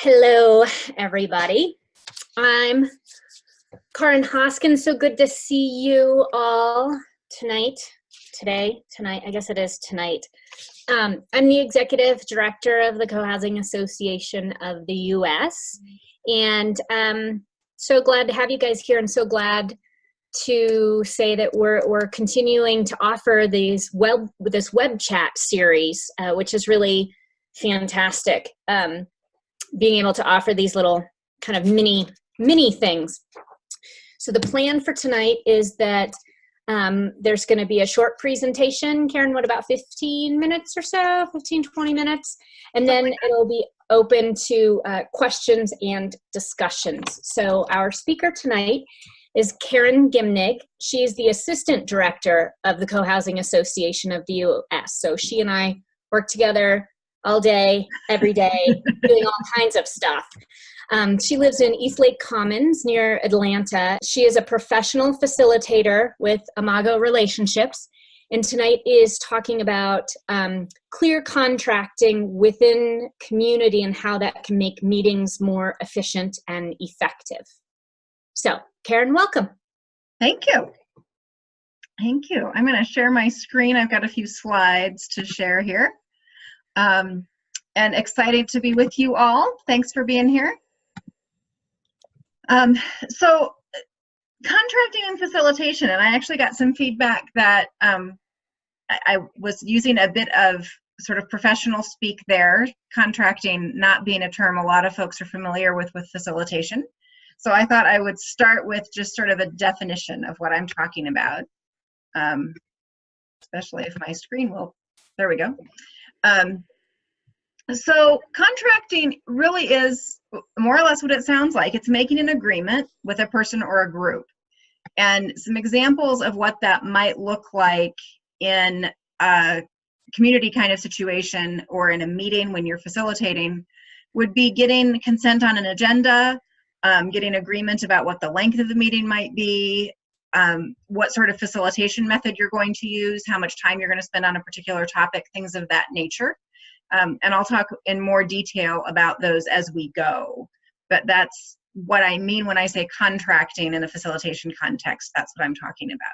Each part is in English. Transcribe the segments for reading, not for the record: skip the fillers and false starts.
Hello, everybody. I'm Karen Hoskins. So good to see you all tonight. I guess it is tonight. I'm the executive director of the Co-Housing Association of the U.S. And so glad to have you guys here, and so glad to say that we're continuing to offer this web chat series, which is really fantastic. Being able to offer these little kind of mini things. So the plan for tonight is that there's going to be a short presentation. Karen, what, about 15 minutes or so, 20 minutes? And then it'll be open to questions and discussions. So our speaker tonight is Karen Gimnig. She is the Assistant Director of the Co-Housing Association of the U.S. So she and I work together all day, every day, doing all kinds of stuff. She lives in Eastlake Commons near Atlanta. She is a professional facilitator with Imago Relationships, and tonight is talking about clear contracting within community and how that can make meetings more efficient and effective. So, Karen, welcome. Thank you. Thank you. I'm going to share my screen. I've got a few slides to share here. And excited to be with you all. Thanks for being here. So contracting and facilitation, and I actually got some feedback that I was using a bit of sort of professional speak there, contracting not being a term a lot of folks are familiar with facilitation. So I thought I would start with just sort of a definition of what I'm talking about, especially if my screen will, there we go. So contracting really is more or less what it sounds like. It's making an agreement with a person or a group. And some examples of what that might look like in a community kind of situation or in a meeting when you're facilitating would be getting consent on an agenda, getting agreement about what the length of the meeting might be, what sort of facilitation method you're going to use, how much time you're going to spend on a particular topic, things of that nature. And I'll talk in more detail about those as we go. But that's what I mean when I say contracting in a facilitation context. That's what I'm talking about.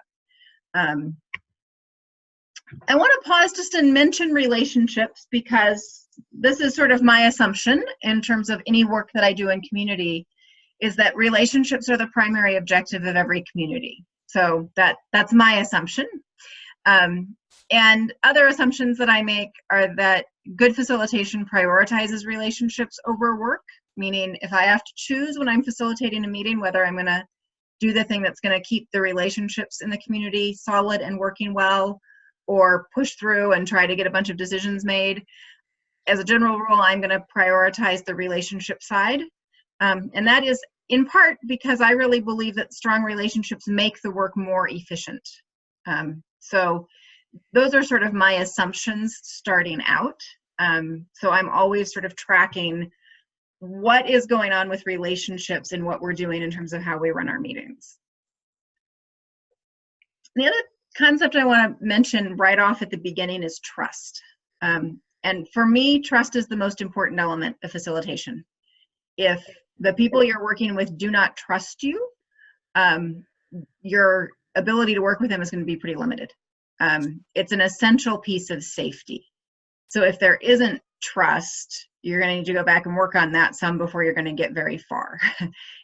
I want to pause just and mention relationships, because this is sort of my assumption in terms of any work that I do in community, is that relationships are the primary objective of every community. So that's my assumption. And other assumptions that I make are that good facilitation prioritizes relationships over work, meaning if I have to choose when I'm facilitating a meeting whether I'm going to do the thing that's going to keep the relationships in the community solid and working well, or push through and try to get a bunch of decisions made, as a general rule, I'm going to prioritize the relationship side. And that is in part because I really believe that strong relationships make the work more efficient. So those are sort of my assumptions starting out. So I'm always sort of tracking what is going on with relationships and what we're doing in terms of how we run our meetings. The other concept I want to mention right off at the beginning is trust. And for me, trust is the most important element of facilitation. If the people you're working with do not trust you, your ability to work with them is going to be pretty limited. It's an essential piece of safety. So if there isn't trust, you're going to need to go back and work on that some before you're going to get very far.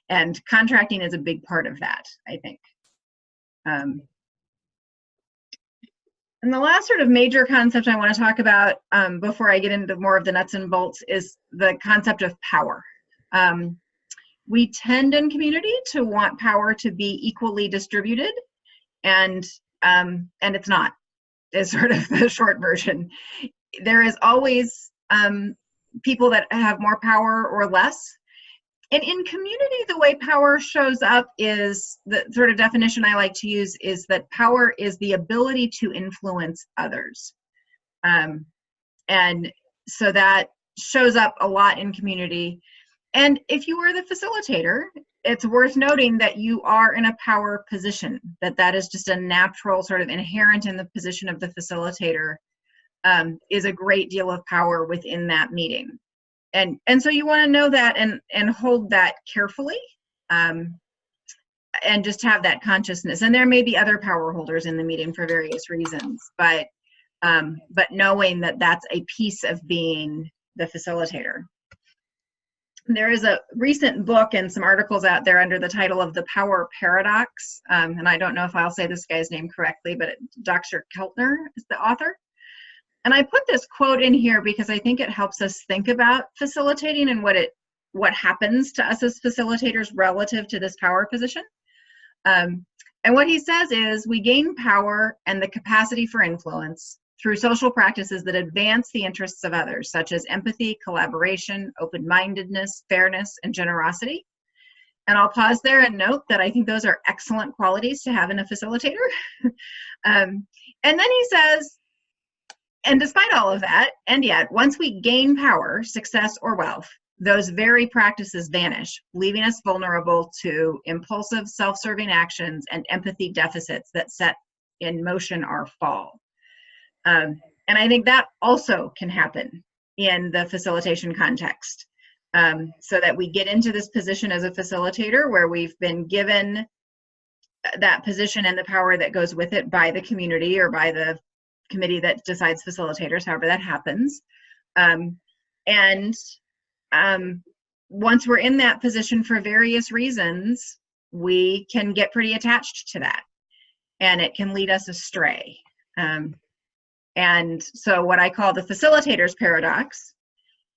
And contracting is a big part of that, I think. And the last sort of major concept I want to talk about before I get into more of the nuts and bolts is the concept of power. We tend in community to want power to be equally distributed, and it's not, is sort of the short version. There is always people that have more power or less. And in community, the way power shows up is, the sort of definition I like to use is that power is the ability to influence others. And so that shows up a lot in community. And if you are the facilitator, it's worth noting that you are in a power position, that is just a natural sort of inherent in the position of the facilitator, is a great deal of power within that meeting. And so you want to know that and hold that carefully, and just have that consciousness. And there may be other power holders in the meeting for various reasons, but knowing that that's a piece of being the facilitator. There is a recent book and some articles out there under the title of The Power Paradox. And I don't know if I'll say this guy's name correctly, but Dr. Keltner is the author. And I put this quote in here because I think it helps us think about facilitating and what happens to us as facilitators relative to this power position. And what he says is, we gain power and the capacity for influence through social practices that advance the interests of others, such as empathy, collaboration, open-mindedness, fairness, and generosity. And I'll pause there and note that I think those are excellent qualities to have in a facilitator. And then he says, and despite all of that, and yet, once we gain power, success, or wealth, those very practices vanish, leaving us vulnerable to impulsive, self-serving actions and empathy deficits that set in motion our fall. And I think that also can happen in the facilitation context, so that we get into this position as a facilitator where we've been given that position and the power that goes with it by the community or by the committee that decides facilitators, however that happens. Once we're in that position for various reasons, we can get pretty attached to that, and it can lead us astray. And so what I call the facilitator's paradox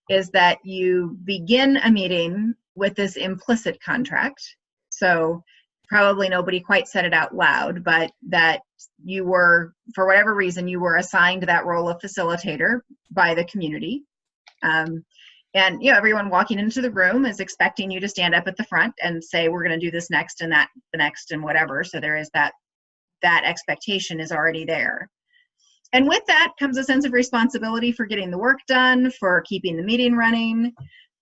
is that you begin a meeting with this implicit contract. So probably nobody quite said it out loud, but that you were, for whatever reason, you were assigned that role of facilitator by the community. And everyone walking into the room is expecting you to stand up at the front and say, we're going to do this next and that the next and whatever. So there is that expectation is already there. And with that comes a sense of responsibility for getting the work done, for keeping the meeting running.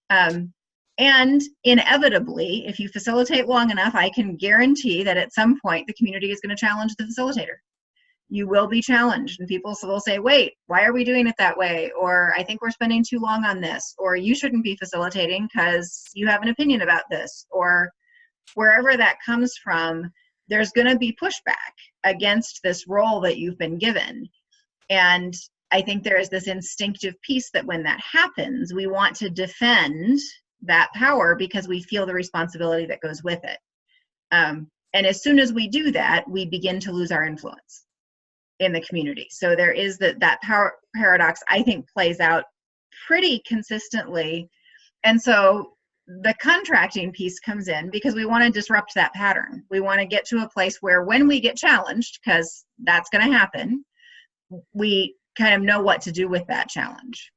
And inevitably, if you facilitate long enough, I can guarantee that at some point the community is going to challenge the facilitator. You will be challenged, and people will say, wait, why are we doing it that way? Or I think we're spending too long on this. Or you shouldn't be facilitating because you have an opinion about this. Or wherever that comes from, there's going to be pushback against this role that you've been given. And I think there is this instinctive piece that when that happens, we want to defend that power because we feel the responsibility that goes with it. And as soon as we do that, we begin to lose our influence in the community. So there is that power paradox, I think, plays out pretty consistently. And so the contracting piece comes in because we want to disrupt that pattern. We want to get to a place where when we get challenged, because that's going to happen, we kind of know what to do with that challenge.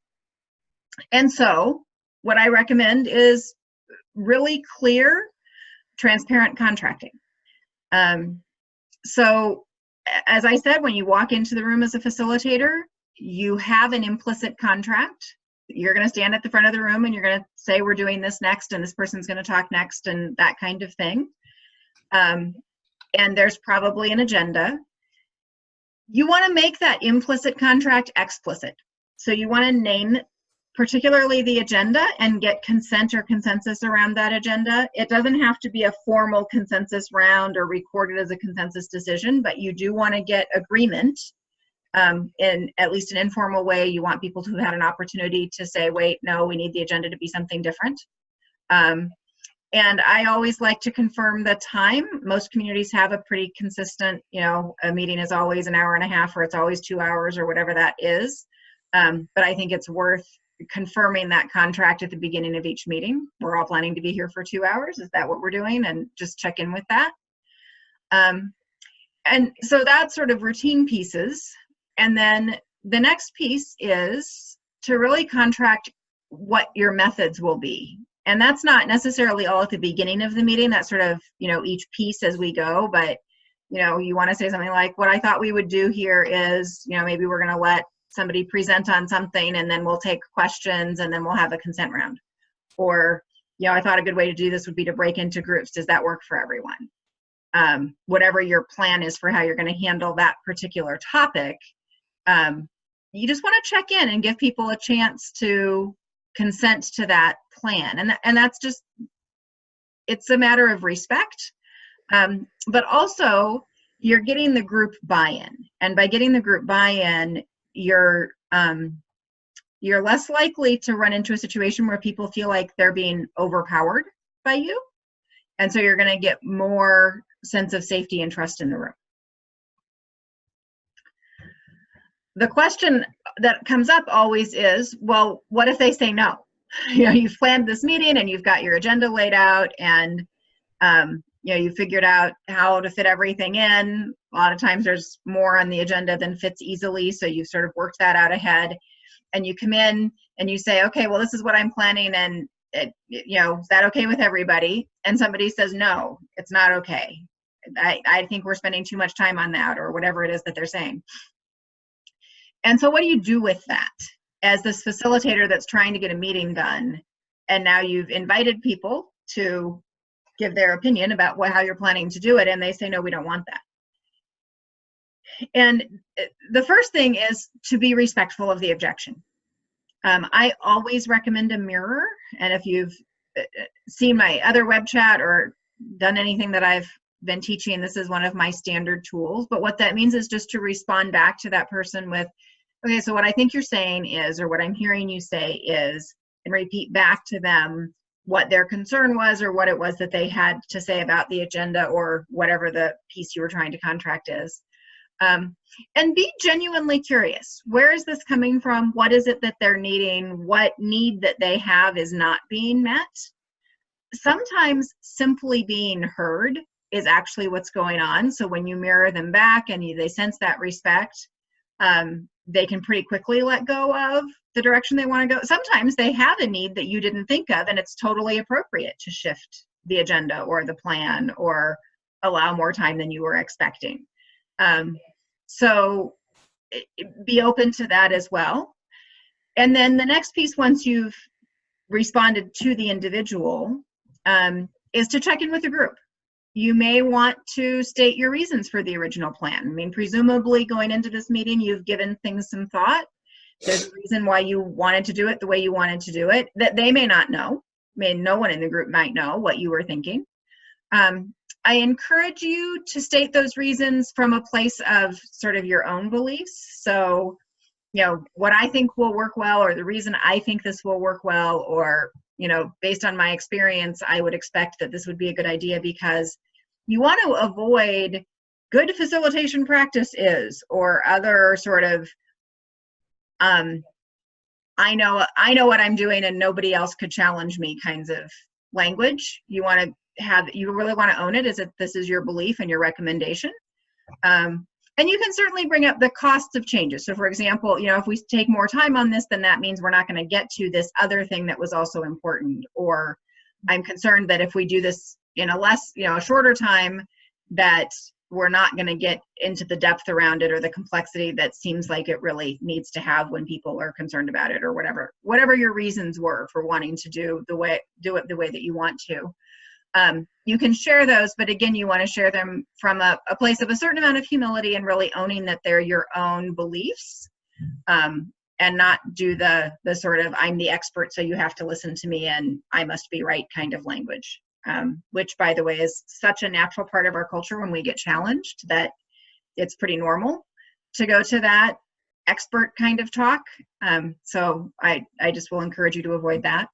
And so what I recommend is really clear, transparent contracting. So as I said, when you walk into the room as a facilitator, you have an implicit contract. You're going to stand at the front of the room and you're going to say, we're doing this next, and this person's going to talk next, and that kind of thing. And there's probably an agenda. You want to make that implicit contract explicit. So you want to name particularly the agenda and get consent or consensus around that agenda. It doesn't have to be a formal consensus round or recorded as a consensus decision, but you do want to get agreement in at least an informal way. You want people to have had an opportunity to say, wait, no, we need the agenda to be something different. And I always like to confirm the time. Most communities have a pretty consistent, a meeting is always an hour and a half, or it's always 2 hours, or whatever that is. But I think it's worth confirming that contract at the beginning of each meeting. We're all planning to be here for 2 hours. Is that what we're doing? And just check in with that. And so that's sort of routine pieces. And then the next piece is to really contract what your methods will be. And that's not necessarily all at the beginning of the meeting. That's sort of, each piece as we go. But, you want to say something like, what I thought we would do here is, maybe we're going to let somebody present on something, and then we'll take questions, and then we'll have a consent round. Or, I thought a good way to do this would be to break into groups. Does that work for everyone? Whatever your plan is for how you're going to handle that particular topic, you just want to check in and give people a chance to consent to that plan. And that's just, it's a matter of respect. But also you're getting the group buy-in. And by getting the group buy-in, you're less likely to run into a situation where people feel like they're being overpowered by you. And so you're going to get more sense of safety and trust in the room. The question that comes up always is, well, what if they say no? You know, you've planned this meeting and you've got your agenda laid out, and you know, you figured out how to fit everything in. A lot of times there's more on the agenda than fits easily, so you've sort of worked that out ahead. And you come in and you say, okay, well, this is what I'm planning, and you know, is that okay with everybody? And somebody says, no, it's not okay. I think we're spending too much time on that, or whatever it is that they're saying. And so what do you do with that as this facilitator that's trying to get a meeting done? And now you've invited people to give their opinion about how you're planning to do it, and they say, no, we don't want that. And the first thing is to be respectful of the objection. I always recommend a mirror, and if you've seen my other web chat or done anything that I've been teaching, this is one of my standard tools. But what that means is just to respond back to that person with, okay, so what I think you're saying is, or what I'm hearing you say is, and repeat back to them what their concern was, or what it was that they had to say about the agenda, or whatever the piece you were trying to contract is. And be genuinely curious. Where is this coming from? What is it that they're needing? What need that they have is not being met? Sometimes simply being heard is actually what's going on. So when you mirror them back and they sense that respect, they can pretty quickly let go of the direction they want to go. Sometimes they have a need that you didn't think of, and it's totally appropriate to shift the agenda or the plan or allow more time than you were expecting. So be open to that as well. And then the next piece, once you've responded to the individual, is to check in with the group. You may want to state your reasons for the original plan. I mean, presumably going into this meeting, you've given things some thought. There's a reason why you wanted to do it the way you wanted to do it that they may not know. I mean, no one in the group might know what you were thinking. I encourage you to state those reasons from a place of sort of your own beliefs. So, you know, what I think will work well, or the reason I think this will work well, or, you know, based on my experience, I would expect that this would be a good idea, because you want to avoid good facilitation practice is, or other sort of, I know what I'm doing and nobody else could challenge me kinds of language. You want to you really want to own it as if this is your belief and your recommendation. And you can certainly bring up the costs of changes. So for example, you know, if we take more time on this, then that means we're not going to get to this other thing that was also important. Or I'm concerned that if we do this in a shorter time, that we're not going to get into the depth around it, or the complexity that seems like it really needs to have when people are concerned about it, or whatever your reasons were for wanting to do it the way that you want to. You can share those, but again, you want to share them from a place of a certain amount of humility and really owning that they're your own beliefs, and not do the sort of I'm the expert, so you have to listen to me and I must be right kind of language, which, by the way, is such a natural part of our culture when we get challenged that it's pretty normal to go to that expert kind of talk. So I just will encourage you to avoid that.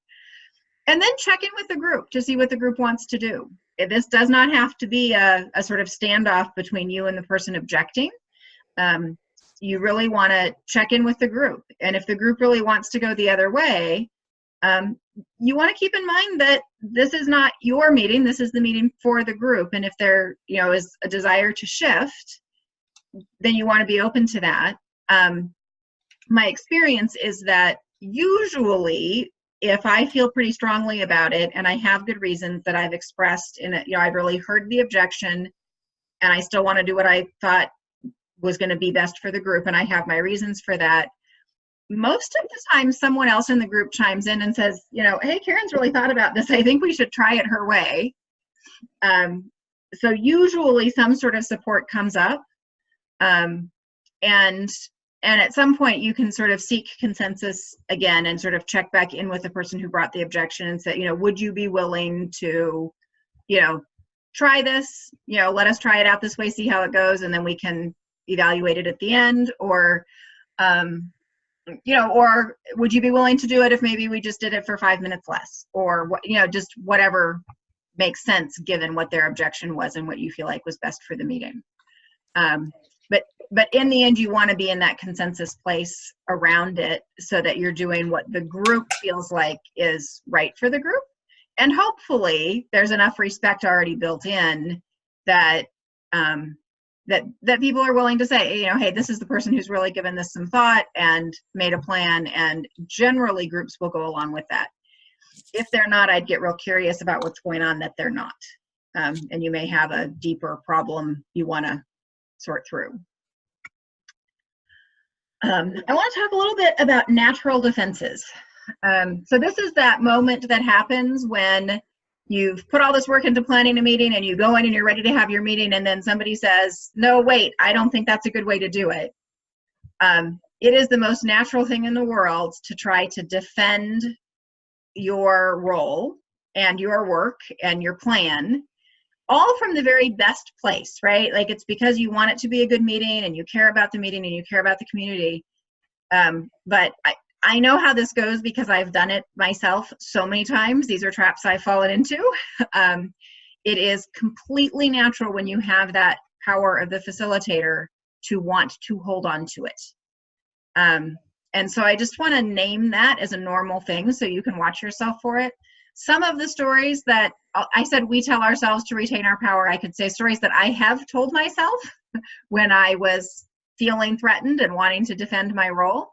And then check in with the group to see what the group wants to do. This does not have to be a sort of standoff between you and the person objecting. You really want to check in with the group. And if the group really wants to go the other way, you want to keep in mind that this is not your meeting, this is the meeting for the group. And if there, you know, is a desire to shift, then you want to be open to that. My experience is that usually, if I feel pretty strongly about it and I have good reasons that I've expressed in it, you know, I've really heard the objection and I still want to do what I thought was going to be best for the group, and I have my reasons for that, most of the time someone else in the group chimes in and says, you know, hey, Karen's really thought about this. I think we should try it her way. So usually some sort of support comes up. And at some point you can sort of seek consensus again and sort of check back in with the person who brought the objection and say, would you be willing to, try this, let us try it out this way, see how it goes, and then we can evaluate it at the end, or or would you be willing to do it if maybe we just did it for 5 minutes less, or what, just whatever makes sense given what their objection was and what you feel like was best for the meeting. But in the end, you want to be in that consensus place around it so that you're doing what the group feels like is right for the group. And hopefully there's enough respect already built in that that people are willing to say, hey, this is the person who's really given this some thought and made a plan, and generally groups will go along with that. If they're not, I'd get real curious about what's going on that they're not. And you may have a deeper problem you want to sort through. I want to talk a little bit about natural defenses. So this is that moment that happens when you've put all this work into planning a meeting and you go in and you're ready to have your meeting, and then somebody says, no, wait, I don't think that's a good way to do it. It is the most natural thing in the world to try to defend your role and your work and your plan, all from the very best place, right? Like, it's because you want it to be a good meeting and you care about the meeting and you care about the community. But I know how this goes because I've done it myself so many times. These are traps I've fallen into. It is completely natural when you have that power of the facilitator to want to hold on to it. And so I just want to name that as a normal thing so you can watch yourself for it. Some of the stories that I said we tell ourselves to retain our power, I could say stories that I have told myself when I was feeling threatened and wanting to defend my role.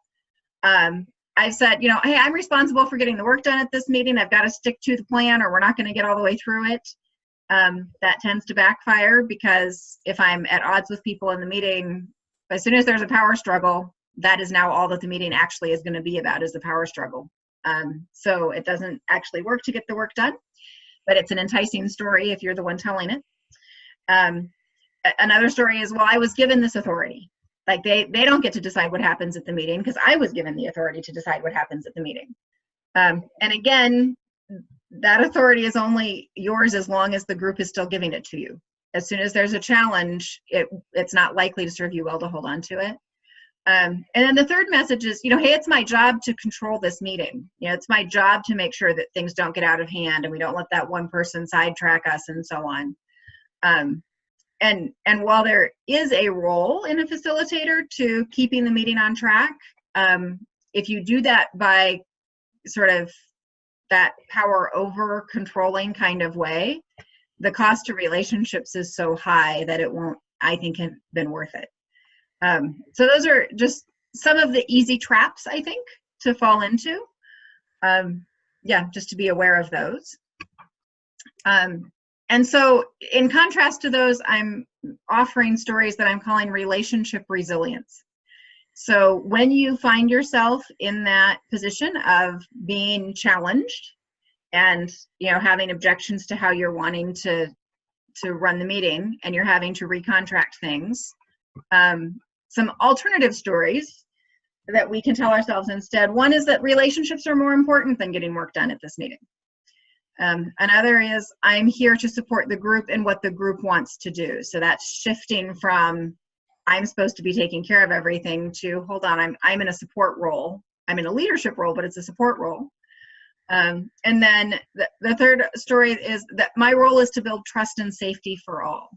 I've said, hey, I'm responsible for getting the work done at this meeting. I've got to stick to the plan or we're not going to get all the way through it. That tends to backfire because if I'm at odds with people in the meeting, as soon as there's a power struggle, that is now all that the meeting actually is going to be about, is the power struggle. So it doesn't actually work to get the work done, but it's an enticing story if you're the one telling it. Another story is, well, I was given this authority. Like they don't get to decide what happens at the meeting because I was given the authority to decide what happens at the meeting. And again, that authority is only yours as long as the group is still giving it to you. As soon as there's a challenge, it's not likely to serve you well to hold on to it. And then the third message is, hey, it's my job to control this meeting. It's my job to make sure that things don't get out of hand and we don't let that one person sidetrack us and so on. And while there is a role in a facilitator to keeping the meeting on track, if you do that by sort of that power over controlling kind of way, the cost to relationships is so high that it won't, I think, have been worth it. So those are just some of the easy traps, I think, to fall into. Yeah, just to be aware of those. And so in contrast to those, I'm offering stories that I'm calling relationship resilience. So when you find yourself in that position of being challenged and, having objections to how you're wanting to run the meeting and you're having to recontract things, some alternative stories that we can tell ourselves instead. One is that relationships are more important than getting work done at this meeting. Another is, I'm here to support the group in what the group wants to do. So that's shifting from I'm supposed to be taking care of everything to, hold on, I'm in a support role. I'm in a leadership role, but it's a support role. And then the third story is that my role is to build trust and safety for all.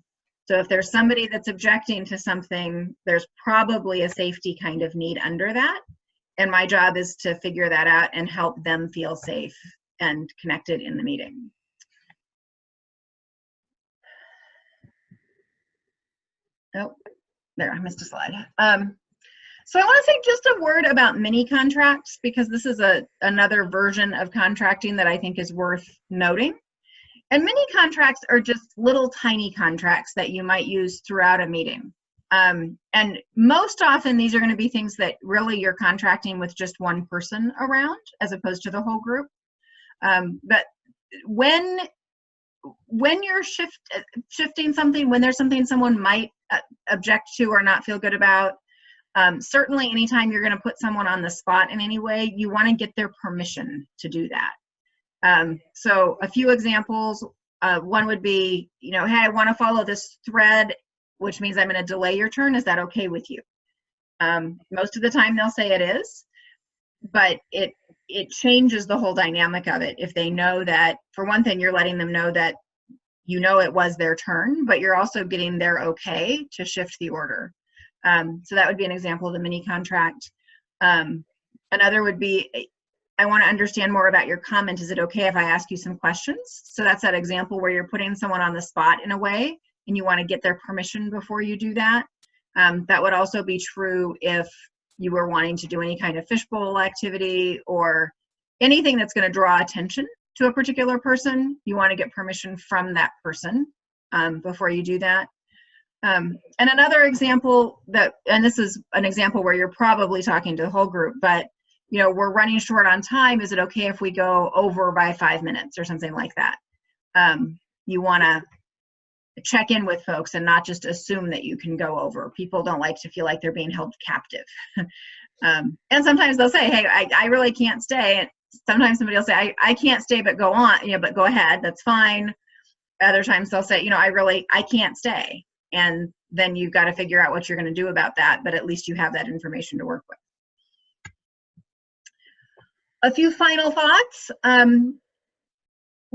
So if there's somebody that's objecting to something, there's probably a safety kind of need under that. And my job is to figure that out and help them feel safe and connected in the meeting. Oh, there, I missed a slide. So I want to say just a word about mini contracts, because this is another version of contracting that I think is worth noting. And mini contracts are just little tiny contracts that you might use throughout a meeting. And most often these are going to be things that really you're contracting with just one person around as opposed to the whole group. But when you're shifting something, when there's something someone might object to or not feel good about, Certainly, anytime you're going to put someone on the spot in any way, you want to get their permission to do that. So a few examples. One would be, hey, I want to follow this thread, which means I'm going to delay your turn. Is that okay with you? Most of the time they'll say it is, but it changes the whole dynamic of it if they know that, for one thing, you're letting them know that it was their turn, but you're also getting their okay to shift the order. So that would be an example of the mini contract. Another would be, I want to understand more about your comment. Is it okay if I ask you some questions? So that's that example where you're putting someone on the spot in a way, and you want to get their permission before you do that. That would also be true if you were wanting to do any kind of fishbowl activity or anything that's going to draw attention to a particular person. You want to get permission from that person before you do that. And another example and this is an example where you're probably talking to the whole group, but we're running short on time. Is it okay if we go over by 5 minutes or something like that? You want to check in with folks and not just assume that you can go over. People don't like to feel like they're being held captive. And sometimes they'll say, hey, I really can't stay. And sometimes somebody will say, I can't stay, but go on, but go ahead, that's fine. Other times they'll say, I can't stay. And then you've got to figure out what you're going to do about that, but at least you have that information to work with. A few final thoughts.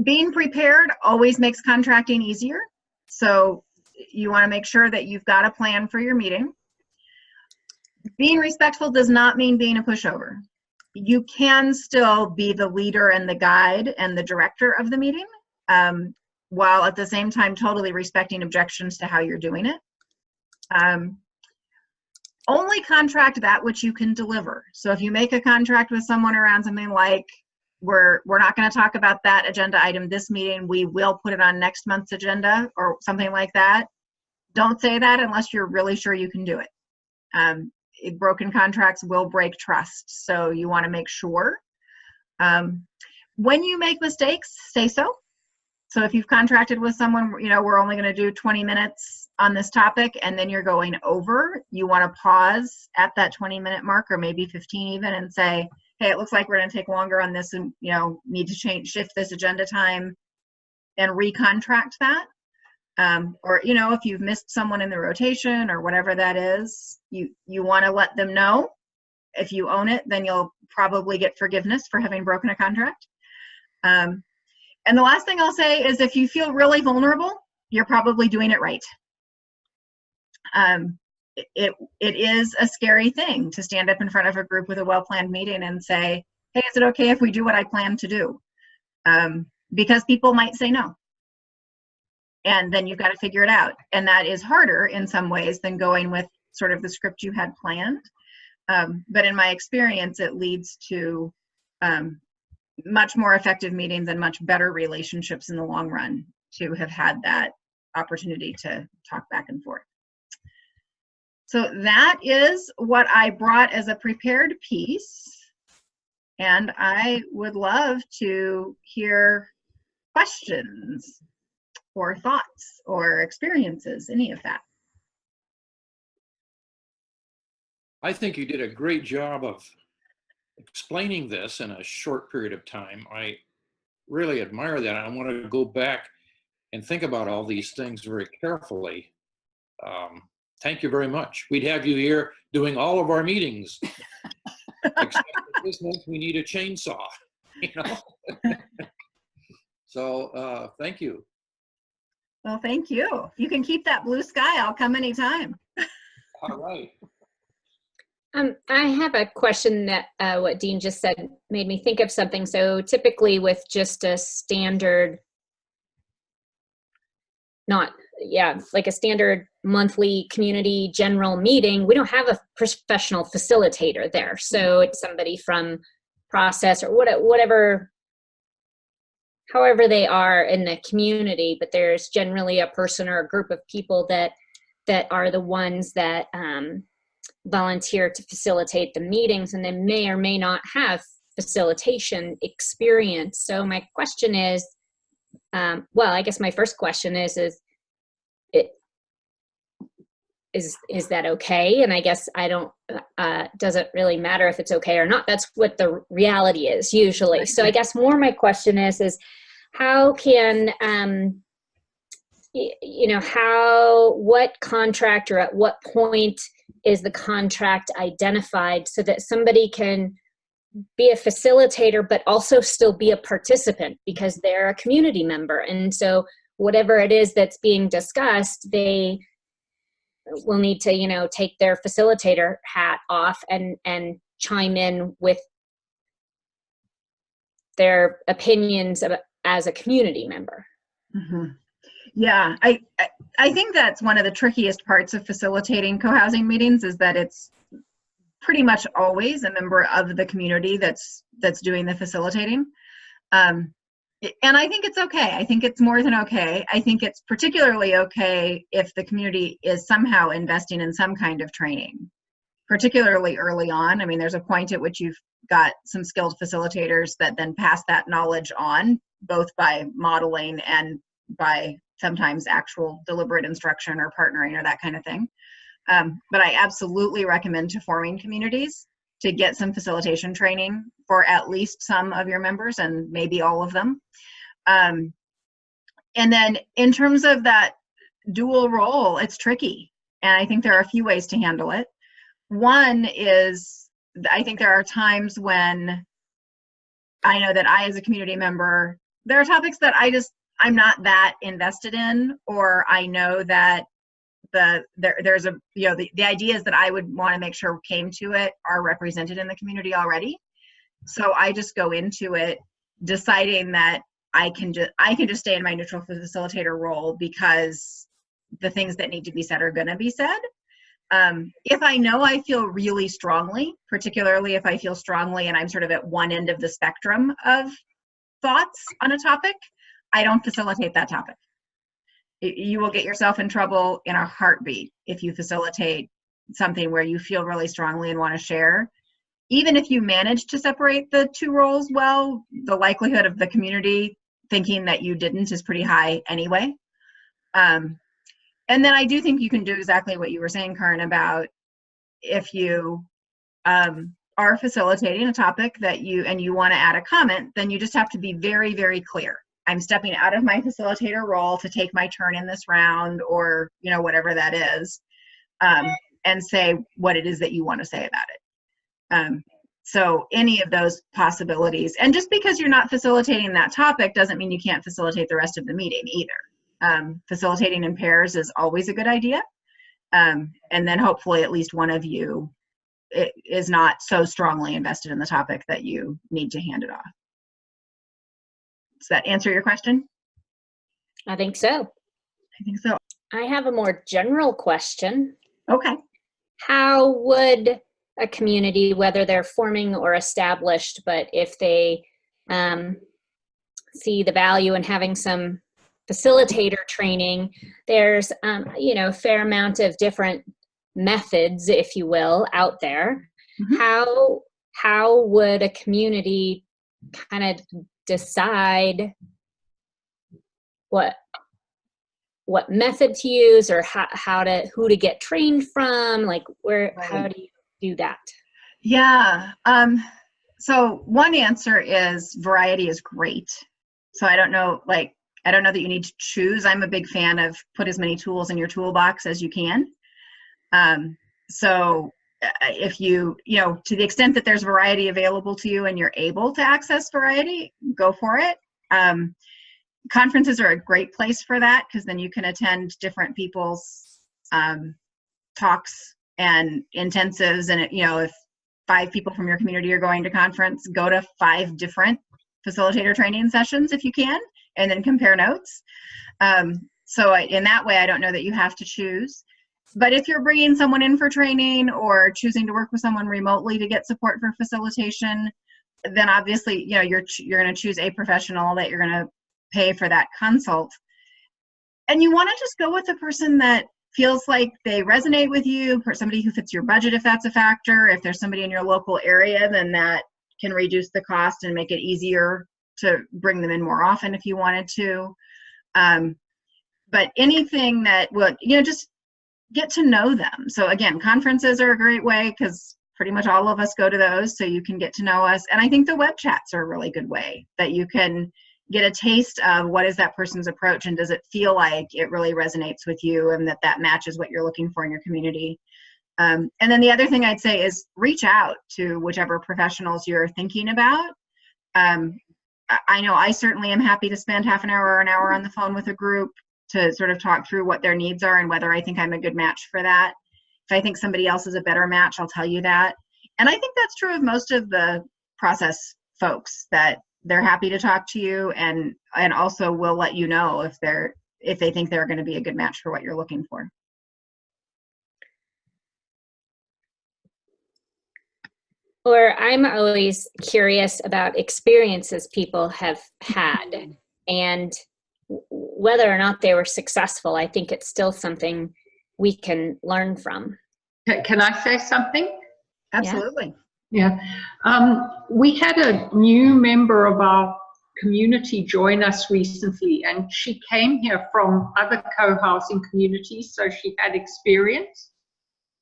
Being prepared always makes contracting easier. So you want to make sure that you've got a plan for your meeting. Being respectful does not mean being a pushover. You can still be the leader and the guide and the director of the meeting, while at the same time totally respecting objections to how you're doing it. Only contract that which you can deliver. So if you make a contract with someone around something like, we're not going to talk about that agenda item this meeting, we will put it on next month's agenda or something like that, don't say that unless you're really sure you can do it. Broken contracts will break trust, so you want to make sure. When you make mistakes, say so. So if you've contracted with someone, we're only going to do 20 minutes on this topic, and then you're going over, you want to pause at that 20-minute mark, or maybe 15 even, and say, hey, it looks like we're going to take longer on this, and need to shift this agenda time and recontract that. Or if you've missed someone in the rotation or whatever that is, you want to let them know. If you own it, then you'll probably get forgiveness for having broken a contract. And the last thing I'll say is, if you feel really vulnerable, you're probably doing it right. It is a scary thing to stand up in front of a group with a well-planned meeting and say, hey, is it okay if we do what I plan to do? Because people might say no. And then you've got to figure it out. And that is harder in some ways than going with sort of the script you had planned. But in my experience, it leads to much more effective meetings and much better relationships in the long run to have had that opportunity to talk back and forth. So that is what I brought as a prepared piece. And I would love to hear questions or thoughts or experiences, any of that. I think you did a great job of explaining this in a short period of time. I really admire that. I want to go back and think about all these things very carefully. Thank you very much. We'd have you here doing all of our meetings. Except for this month, we need a chainsaw, So thank you. Well, thank you. If you can keep that blue sky, I'll come anytime. All right. I have a question that what Dean just said made me think of something. So typically with just a standard, like a standard monthly community general meeting, we don't have a professional facilitator there. So it's somebody from process or whatever, however they are in the community, but there's generally a person or a group of people that are the ones that volunteer to facilitate the meetings, and they may or may not have facilitation experience. So my question is, well, I guess my first question is is that okay? And I guess I don't, doesn't really matter if it's okay or not. That's what the reality is usually. So I guess more my question is how can, what contract or at what point is the contract identified so that somebody can be a facilitator, but also still be a participant because they're a community member. And so whatever it is that's being discussed, they will need to, take their facilitator hat off and chime in with their opinions as a community member. Mm-hmm. Yeah, I think that's one of the trickiest parts of facilitating co-housing meetings is that it's pretty much always a member of the community that's doing the facilitating. And I think it's okay. I think it's more than okay. I think it's particularly okay if the community is somehow investing in some kind of training, particularly early on. I mean, there's a point at which you've got some skilled facilitators that then pass that knowledge on, both by modeling and by sometimes actual deliberate instruction or partnering or that kind of thing. But I absolutely recommend to forming communities to get some facilitation training for at least some of your members and maybe all of them. And then in terms of that dual role, it's tricky. And I think there are a few ways to handle it. One is, I think there are times when I know that I, as a community member, there are topics that I'm not that invested in, or I know that there's a, the ideas that I would want to make sure came to it are represented in the community already. So I just go into it deciding that I can just stay in my neutral facilitator role because the things that need to be said are going to be said. If I know I feel really strongly, particularly if I feel strongly and I'm sort of at one end of the spectrum of thoughts on a topic, I don't facilitate that topic. You will get yourself in trouble in a heartbeat if you facilitate something where you feel really strongly and want to share. Even if you manage to separate the two roles well, the likelihood of the community thinking that you didn't is pretty high anyway. And then I do think you can do exactly what you were saying, Karen, about if you are facilitating a topic that you want to add a comment, then you just have to be very, very clear. I'm stepping out of my facilitator role to take my turn in this round, or whatever that is, and say what it is that you want to say about it. So any of those possibilities, and just because you're not facilitating that topic doesn't mean you can't facilitate the rest of the meeting either. Facilitating in pairs is always a good idea, and then hopefully at least one of you is not so strongly invested in the topic that you need to hand it off. Does that answer your question? I think so. I think so. I have a more general question. Okay. How would a community, whether they're forming or established, but if they see the value in having some facilitator training, there's a fair amount of different methods, if you will, out there. Mm-hmm. How would a community kind of decide what method to use, or who to get trained from? Like how do you do that? Yeah. So one answer is variety is great. So I don't know that you need to choose. I'm a big fan of put as many tools in your toolbox as you can. So if you to the extent that there's variety available to you and you're able to access variety, go for it. Conferences are a great place for that, because then you can attend different people's talks and intensives, and if 5 people from your community are going to conference, go to 5 different facilitator training sessions if you can, and then compare notes. So in that way, I don't know that you have to choose. But if you're bringing someone in for training or choosing to work with someone remotely to get support for facilitation, then obviously, you're going to choose a professional that you're going to pay for that consult. And you want to just go with a person that feels like they resonate with you, for somebody who fits your budget if that's a factor. If there's somebody in your local area, then that can reduce the cost and make it easier to bring them in more often if you wanted to. But anything that would, just get to know them. So again, conferences are a great way because pretty much all of us go to those, so you can get to know us. And I think the web chats are a really good way that you can get a taste of what is that person's approach and does it feel like it really resonates with you and that matches what you're looking for in your community. And then the other thing I'd say is reach out to whichever professionals you're thinking about. I know I certainly am happy to spend half an hour or an hour on the phone with a group to sort of talk through what their needs are and whether I think I'm a good match for that. If I think somebody else is a better match, I'll tell you that. And I think that's true of most of the process folks, that they're happy to talk to you and also will let you know if they think they're going to be a good match for what you're looking for. Or I'm always curious about experiences people have had and whether or not they were successful. I think it's still something we can learn from. Can I say something? Absolutely. Yeah. We had a new member of our community join us recently, and she came here from other co-housing communities, so she had experience.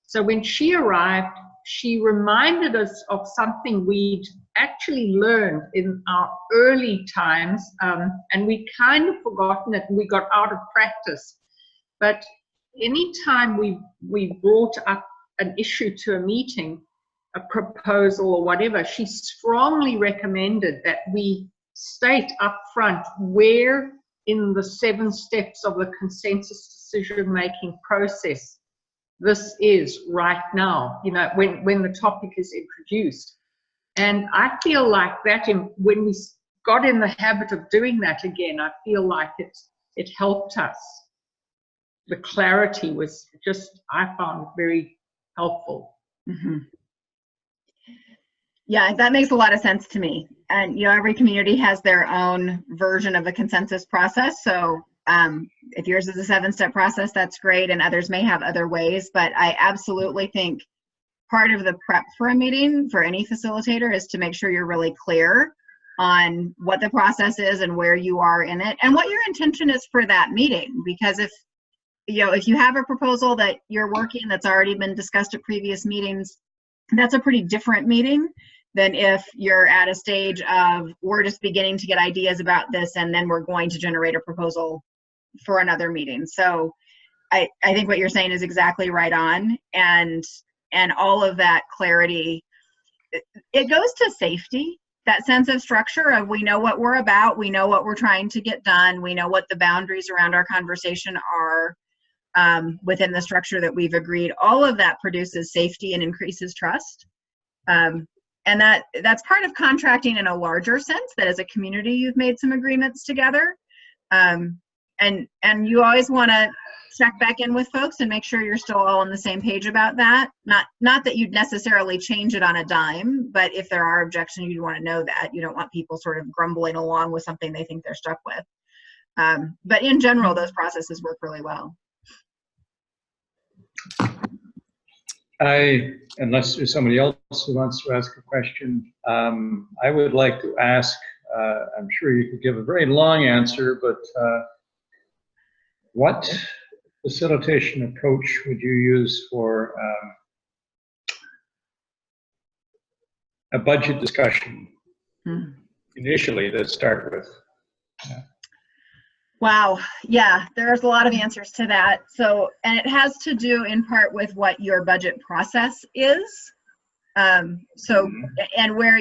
So when she arrived, she reminded us of something we'd actually learned in our early times, and we kind of forgotten it and we got out of practice. But anytime we brought up an issue to a meeting, a proposal or whatever, she strongly recommended that we state up front where in the 7 steps of the consensus decision-making process this is right now, you know, when the topic is introduced. And I feel like that when we got in the habit of doing that again, I feel like it helped us. The clarity was just, I found very helpful. Mm-hmm. Yeah, that makes a lot of sense to me. And, you know, every community has their own version of the consensus process. So if yours is a 7-step process, that's great. And others may have other ways. But I absolutely think part of the prep for a meeting for any facilitator is to make sure you're really clear on what the process is and where you are in it and what your intention is for that meeting. Because if you have a proposal that you're working that's already been discussed at previous meetings, that's a pretty different meeting than if you're at a stage of we're just beginning to get ideas about this and then we're going to generate a proposal for another meeting. So I think what you're saying is exactly right on, and all of that clarity, it goes to safety, that sense of structure of we know what we're about, we know what we're trying to get done, we know what the boundaries around our conversation are within the structure that we've agreed. All of that produces safety and increases trust. And that's part of contracting in a larger sense, that as a community you've made some agreements together. And you always want to check back in with folks and make sure you're still all on the same page about that. Not that you'd necessarily change it on a dime, but if there are objections, you want to know that. You don't want people sort of grumbling along with something they think they're stuck with. But in general, those processes work really well. Unless there's somebody else who wants to ask a question, I would like to ask, I'm sure you could give a very long answer, but what facilitation approach would you use for a budget discussion initially to start with? Yeah. Wow. Yeah, there's a lot of answers to that. So, and it has to do in part with what your budget process is. And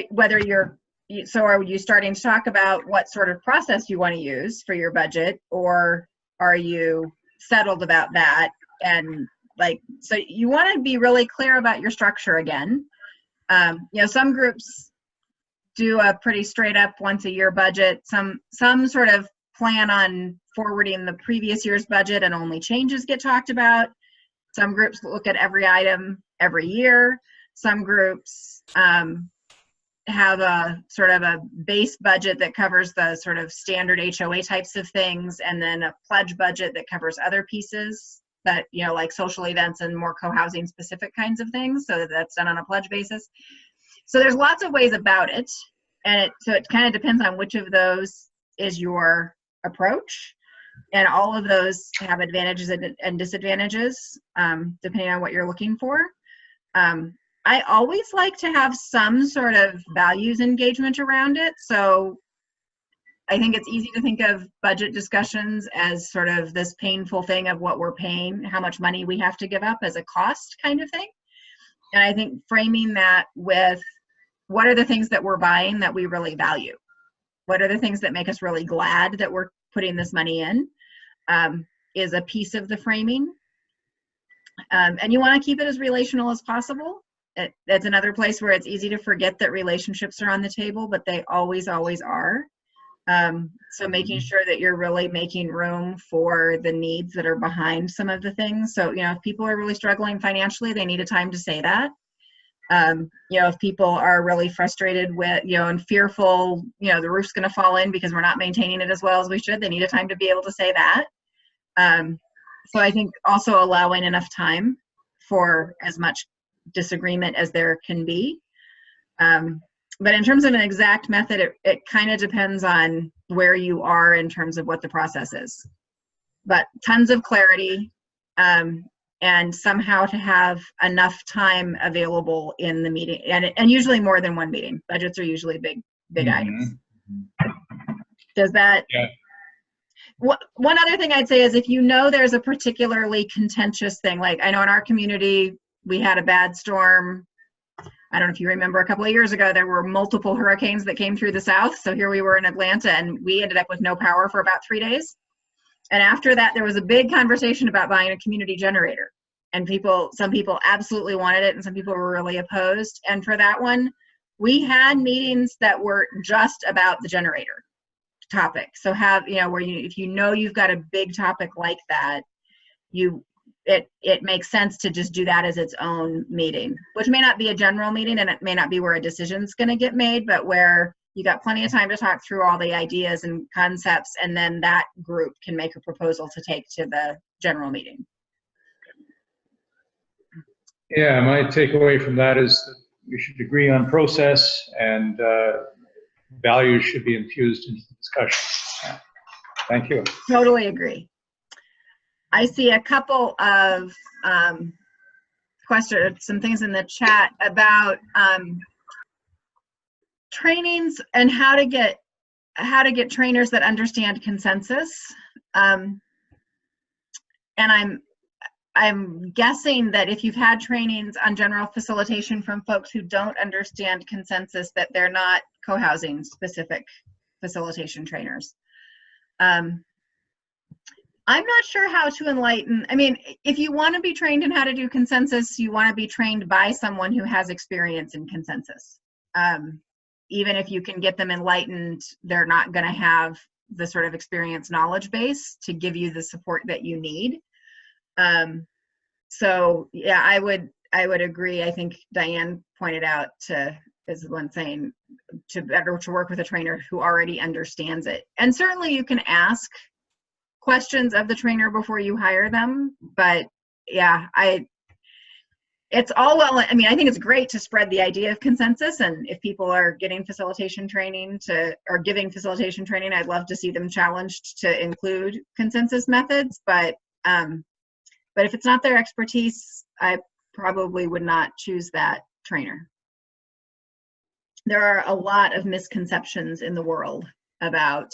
whether so are you starting to talk about what sort of process you want to use for your budget, or are you settled about that? And so you want to be really clear about your structure again. Some groups do a pretty straight up once a year budget. Some sort of plan on forwarding the previous year's budget and only changes get talked about. Some groups look at every item every year. Some groups have a sort of a base budget that covers the sort of standard HOA types of things, and then a pledge budget that covers other pieces that, like social events and more co-housing specific kinds of things. So that's done on a pledge basis. So there's lots of ways about it. And so it kind of depends on which of those is your approach. And all of those have advantages and disadvantages, depending on what you're looking for. I always like to have some sort of values engagement around it. So I think it's easy to think of budget discussions as sort of this painful thing of what we're paying, how much money we have to give up as a cost kind of thing. And I think framing that with what are the things that we're buying that we really value? What are the things that make us really glad that we're putting this money in is a piece of the framing. And you want to keep it as relational as possible. That's another place where it's easy to forget that relationships are on the table, but they always, always are. So making sure that you're really making room for the needs that are behind some of the things. So, if people are really struggling financially, they need a time to say that. If people are really frustrated with, and fearful, the roof's going to fall in because we're not maintaining it as well as we should, they need a time to be able to say that. So I think also allowing enough time for as much disagreement as there can be. But in terms of an exact method, it kind of depends on where you are in terms of what the process is. But tons of clarity, and somehow to have enough time available in the meeting, and usually more than one meeting. Budgets are usually big items. Does that? Yeah. One other thing I'd say is if there's a particularly contentious thing, like I know in our community, we had a bad storm. I don't know if you remember a couple of years ago, there were multiple hurricanes that came through the South. So here we were in Atlanta and we ended up with no power for about 3 days. And after that, there was a big conversation about buying a community generator. And some people absolutely wanted it and some people were really opposed. And for that one, we had meetings that were just about the generator topic. So where if you've got a big topic like that, it makes sense to just do that as its own meeting, which may not be a general meeting and it may not be where a decision's going to get made, but where you got plenty of time to talk through all the ideas and concepts, and then that group can make a proposal to take to the general meeting. Yeah, my takeaway from that is that we should agree on process, and values should be infused into the discussion. Thank you. Totally agree. I see a couple of questions, some things in the chat about trainings and how to get trainers that understand consensus. And I'm guessing that if you've had trainings on general facilitation from folks who don't understand consensus, that they're not co-housing specific facilitation trainers. I'm not sure how to enlighten. I mean, if you want to be trained in how to do consensus, you want to be trained by someone who has experience in consensus. Even if you can get them enlightened, they're not going to have the sort of experience knowledge base to give you the support that you need. So yeah, I would agree. I think Diane pointed out is the one saying to work with a trainer who already understands it. And certainly you can ask questions of the trainer before you hire them, but yeah, it's all well, I mean, I think it's great to spread the idea of consensus, and if people are getting facilitation training or giving facilitation training, I'd love to see them challenged to include consensus methods, but if it's not their expertise, I probably would not choose that trainer. There are a lot of misconceptions in the world about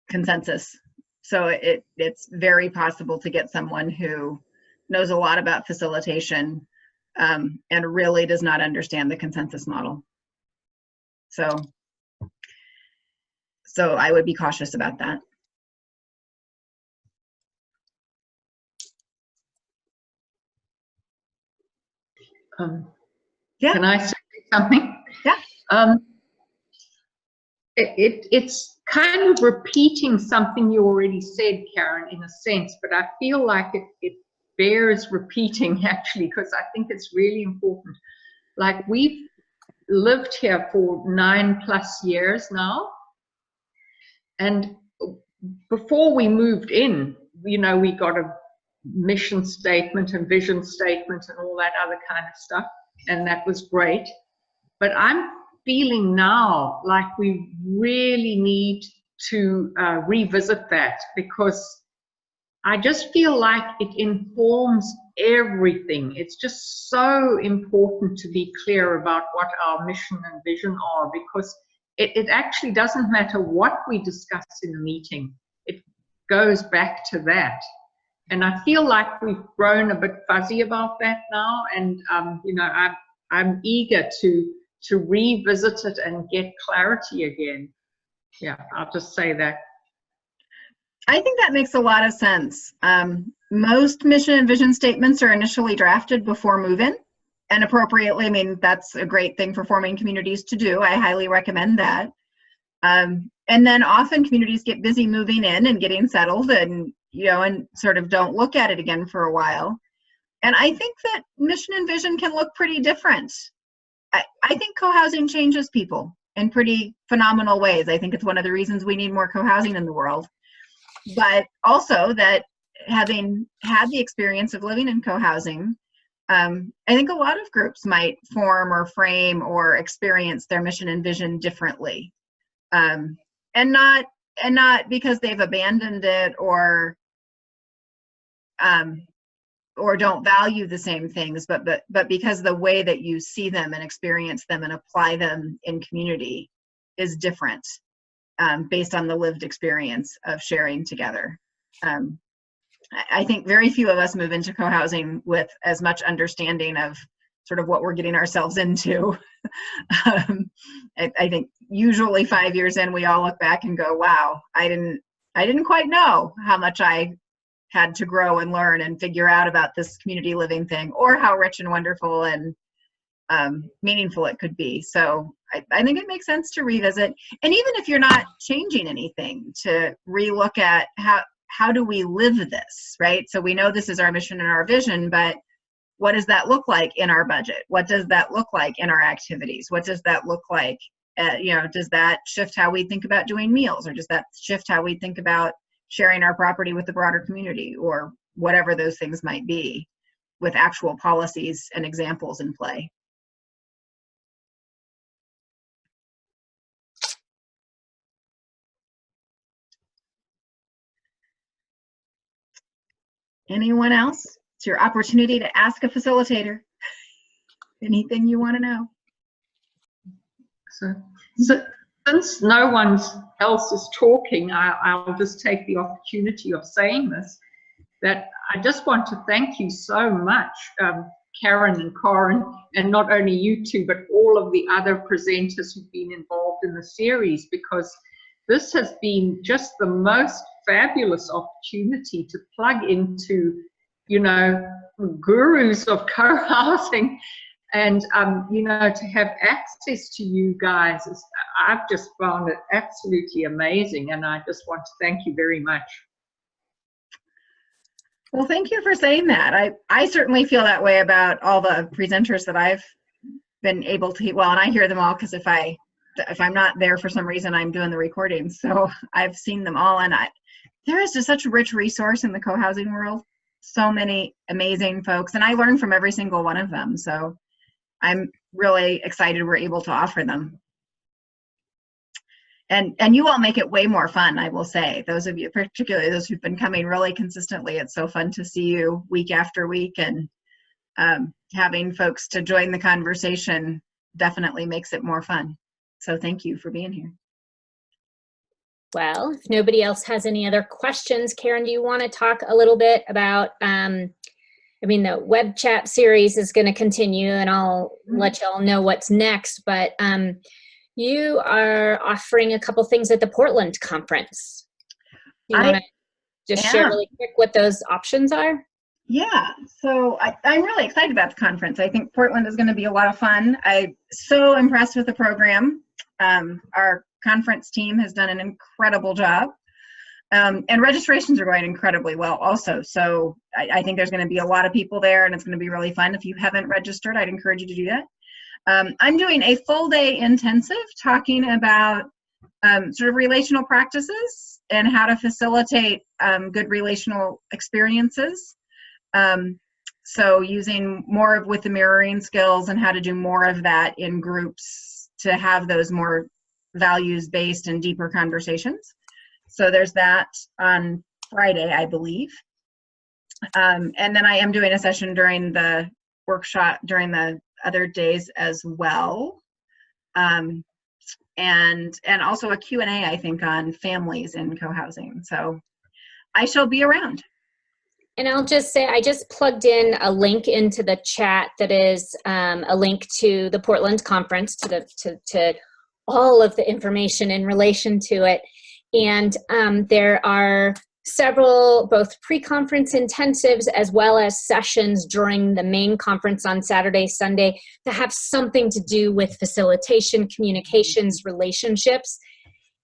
consensus. So it's very possible to get someone who knows a lot about facilitation and really does not understand the consensus model. So I would be cautious about that. Yeah. Can I say something? Yeah. It's kind of repeating something you already said, Karen, in a sense, but I feel like it bears repeating actually, because I think it's really important. Like, we've lived here for 9+ years now, and before we moved in, we got a mission statement and vision statement and all that other kind of stuff, and that was great. But I'm feeling now like we really need to revisit that, because I just feel like it informs everything. It's just so important to be clear about what our mission and vision are, because it actually doesn't matter what we discuss in a meeting. It goes back to that. And I feel like we've grown a bit fuzzy about that now. And, you know, I'm eager to revisit it and get clarity again. Yeah, I'll just say that. I think that makes a lot of sense. Most mission and vision statements are initially drafted before move-in, and appropriately. I mean, that's a great thing for forming communities to do. I highly recommend that. And then often communities get busy moving in and getting settled, and you know, and sort of don't look at it again for a while. And I think that mission and vision can look pretty different. I think co-housing changes people in pretty phenomenal ways. I think it's one of the reasons we need more co-housing in the world. But also that having had the experience of living in co-housing, I think a lot of groups might form or frame or experience their mission and vision differently, and not because they've abandoned it or don't value the same things, but because the way that you see them and experience them and apply them in community is different. Based on the lived experience of sharing together. I think very few of us move into co-housing with as much understanding of sort of what we're getting ourselves into. I think usually 5 years in, we all look back and go, wow, I didn't quite know how much I had to grow and learn and figure out about this community living thing, or how rich and wonderful and meaningful it could be. So I think it makes sense to revisit, and even if you're not changing anything, to relook at how do we live this, right? So we know this is our mission and our vision, but what does that look like in our budget? What does that look like in our activities? What does that look like? You know, does that shift how we think about doing meals, or does that shift how we think about sharing our property with the broader community, or whatever those things might be, with actual policies and examples in play? Anyone else? It's your opportunity to ask a facilitator anything you want to know. So since no one else is talking, I'll just take the opportunity of saying this, that I just want to thank you so much, Karen and Karen, and not only you two, but all of the other presenters who've been involved in the series, because this has been just the most fabulous opportunity to plug into, you know, gurus of co-housing, and you know, to have access to you guys. I've just found it absolutely amazing, and I just want to thank you very much. Well, thank you for saying that. I certainly feel that way about all the presenters that I've been able to, well, and I hear them all, because if I'm not there for some reason, I'm doing the recordings. So I've seen them all, and there is just such a rich resource in the co-housing world. So many amazing folks, and I learn from every single one of them. So I'm really excited we're able to offer them. And you all make it way more fun, I will say. Those of you, particularly those who've been coming really consistently, it's so fun to see you week after week, and having folks to join the conversation definitely makes it more fun. So thank you for being here. Well, if nobody else has any other questions, Karen, do you want to talk a little bit about, I mean, the web chat series is going to continue, and I'll let y'all know what's next, but you are offering a couple things at the Portland conference. Do you want to just share really quick what those options are? Yeah, so I'm really excited about the conference. I think Portland is going to be a lot of fun. I'm so impressed with the program. Our conference team has done an incredible job. And registrations are going incredibly well also. So I think there's going to be a lot of people there, and it's going to be really fun. If you haven't registered, I'd encourage you to do that. I'm doing a full day intensive talking about sort of relational practices and how to facilitate good relational experiences. So using more of with the mirroring skills and how to do more of that in groups to have those more values-based and deeper conversations. So there's that on Friday, I believe. And then I am doing a session during the workshop during the other days as well. And also a Q&A, I think, on families in co-housing. So I shall be around. And I'll just say, I just plugged in a link into the chat that is a link to the Portland conference, to all of the information in relation to it. And there are several both pre-conference intensives as well as sessions during the main conference on Saturday, Sunday that have something to do with facilitation, communications, relationships.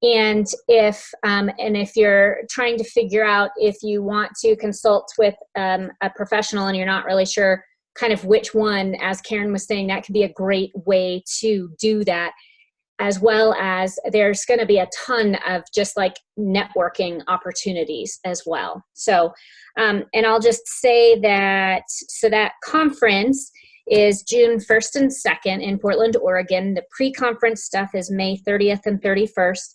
And if you're trying to figure out if you want to consult with a professional and you're not really sure kind of which one, as Karen was saying, that could be a great way to do that, as well as there's going to be a ton of just like networking opportunities as well. So, and I'll just say that, so that conference is June 1st and 2nd in Portland, Oregon. The pre-conference stuff is May 30th and 31st.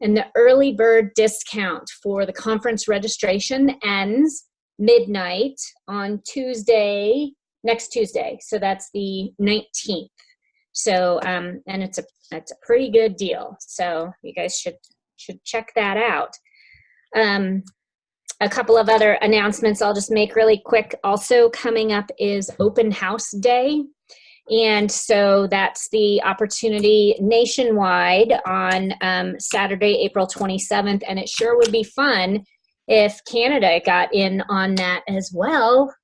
And the early bird discount for the conference registration ends midnight on Tuesday, next Tuesday. So that's the 19th. So, and it's a pretty good deal. So you guys should check that out. A couple of other announcements I'll just make really quick. Also coming up is Open House Day. And so that's the opportunity nationwide on Saturday, April 27th. And it sure would be fun if Canada got in on that as well.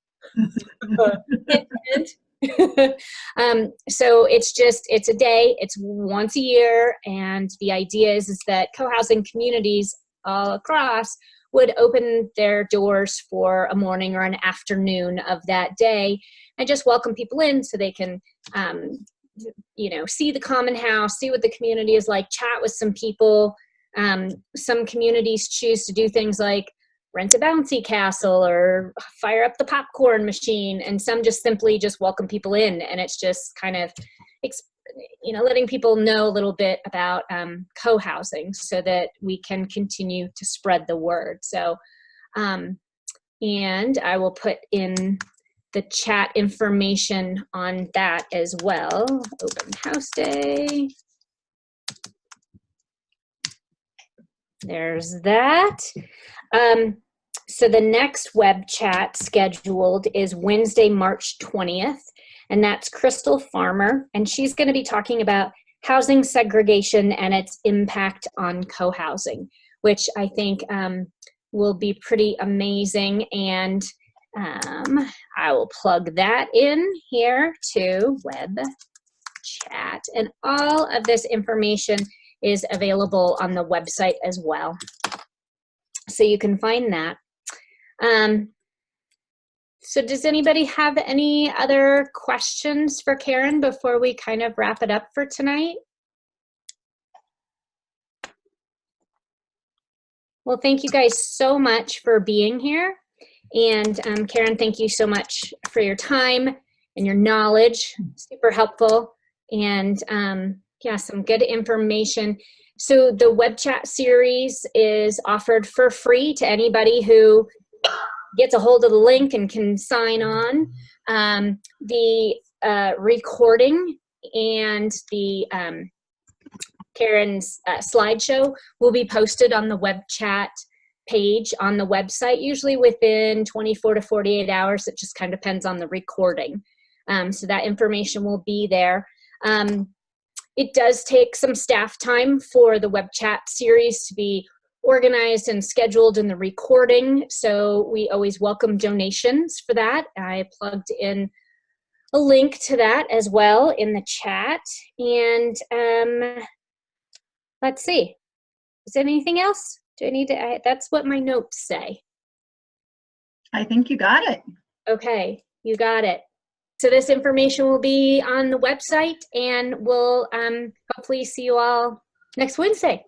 So it's a day, it's once a year. And the idea is that co-housing communities all across would open their doors for a morning or an afternoon of that day and just welcome people in so they can, see the common house, see what the community is like, chat with some people. Some communities choose to do things like rent a bouncy castle or fire up the popcorn machine, and some just simply just welcome people in. And it's just kind of, letting people know a little bit about co-housing so that we can continue to spread the word. So, and I will put in the chat information on that as well. Open House Day. There's that. So the next web chat scheduled is Wednesday, March 20th, and that's Crystal Farmer, and she's going to be talking about housing segregation and its impact on co-housing, which I think will be pretty amazing. And I will plug that in here to web chat, and all of this information is available on the website as well. So you can find that. So does anybody have any other questions for Karen before we kind of wrap it up for tonight? Well, thank you guys so much for being here. And Karen, thank you so much for your time and your knowledge. Super helpful. And yeah, some good information. So the web chat series is offered for free to anybody who gets a hold of the link and can sign on. The recording and the Karen's slideshow will be posted on the web chat page on the website, usually within 24 to 48 hours. It just kind of depends on the recording. So that information will be there. It does take some staff time for the web chat series to be organized and scheduled in the recording. So we always welcome donations for that. I plugged in a link to that as well in the chat. And let's see, is there anything else? Do I need to, that's what my notes say. I think you got it. Okay, you got it. So this information will be on the website, and we'll hopefully see you all next Wednesday.